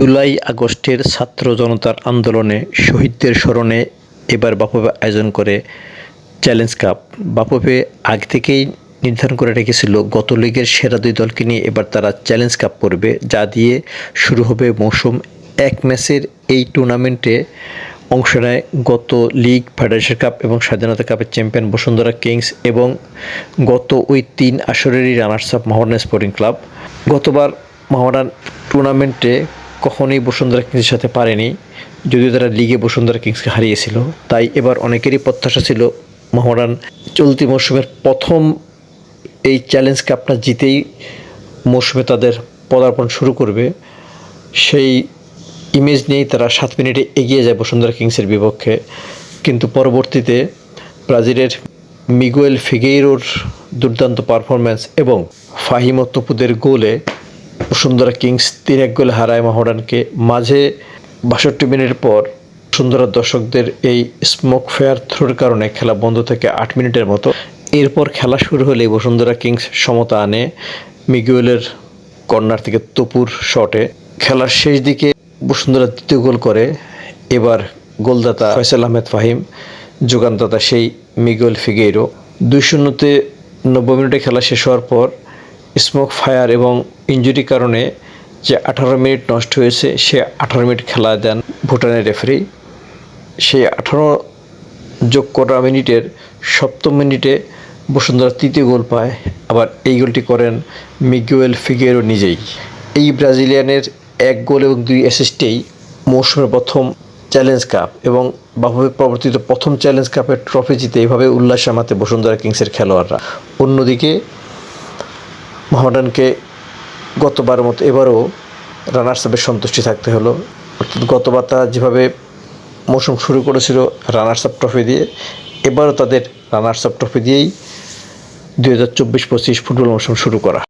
জুলাই আগস্টের ছাত্র জনতার আন্দোলনে শহীদদের স্মরণে এবার বাফুফে আয়োজন করে চ্যালেঞ্জ কাপ। বাফুফে আগে থেকেই নির্ধারণ করে রেখেছিল গত লিগের সেরা দুই দলকে নিয়ে এবার তারা চ্যালেঞ্জ কাপ করবে, যা দিয়ে শুরু হবে মৌসুম। এক ম্যাচের এই টুর্নামেন্টে অংশ নেয় গত লিগ, ফেডারেশন কাপ এবং স্বাধীনতা কাপের চ্যাম্পিয়ন বসুন্ধরা কিংস এবং গত ওই তিন আসরেরই runners up Mohammedan sporting club. গতবার মোহামেডান টুর্নামেন্টে কখনোই বসুন্ধরা কিংসের সাথে পারেনি, যদিও তারা লিগে বসুন্ধরা কিংসকে হারিয়েছিল। তাই এবার অনেকেরই প্রত্যাশা ছিল মোহামেডান চলতি মৌসুমের প্রথম এই চ্যালেঞ্জ কাপটা জিতেই মৌসুমে তাদের পদার্পণ শুরু করবে। সেই ইমেজ নিয়েই তারা 7 মিনিটে এগিয়ে যায় বসুন্ধরা কিংসের বিপক্ষে, কিন্তু পরবর্তীতে ব্রাজিলের মিগুয়েল ফিগেইরোর দুর্দান্ত পারফরম্যান্স এবং ফাহিম তপুদের গোলে বসুন্ধরা কিংস 3-1 গোলে হারায় মোহামেডানকে। মাঝে 62 মিনিট পর বসুন্ধরার দর্শকদের এই স্মোক ফেয়ার থ্রোর কারণে খেলা বন্ধ থেকে 8 মিনিটের মতো। এরপর খেলা শুরু হলে বসুন্ধরা কিংস সমতা আনে মিগুয়েলের কর্নার থেকে তপুর শটে। খেলার শেষ দিকে বসুন্ধরা দ্বিতীয় গোল করে। এবার গোলদাতা ফয়সাল আহমেদ ফাহিম, যোগানদাতা সেই মিগুয়েল ফিগেইরো। 2-0-তে 90 মিনিটে খেলা শেষ হওয়ার পর স্মোক ফায়ার এবং ইনজুরির কারণে যে 18 মিনিট নষ্ট হয়েছে, সে 18 মিনিট খেলা দেন ভুটানের রেফারি। সেই 18 যোগ করা মিনিটের 7ম মিনিটে বসুন্ধরা তৃতীয় গোল পায়। আবার এই গোলটি করেন মিগুয়েল ফিগেইরো নিজেই। এই ব্রাজিলিয়ানের 1 গোল এবং 2 অ্যাসিস্টেই মৌসুমের প্রথম চ্যালেঞ্জ কাপ এবং বাফুফে প্রবর্তিত প্রথম চ্যালেঞ্জ কাপের ট্রফি জিতে এইভাবে উল্লাস জানাতে বসুন্ধরা কিংসের খেলোয়াড়রা। অন্যদিকে মোহামেডানকে গতবারের মতো এবারও রানার্স আপের সন্তুষ্টি থাকতে হলো। অর্থাৎ গতবার তারা যেভাবে মৌসুম শুরু করেছিল রানার্স আপ ট্রফি দিয়ে, এবারও তাদের রানার্স আপ ট্রফি দিয়েই 2024-25 ফুটবল মৌসুম শুরু করা।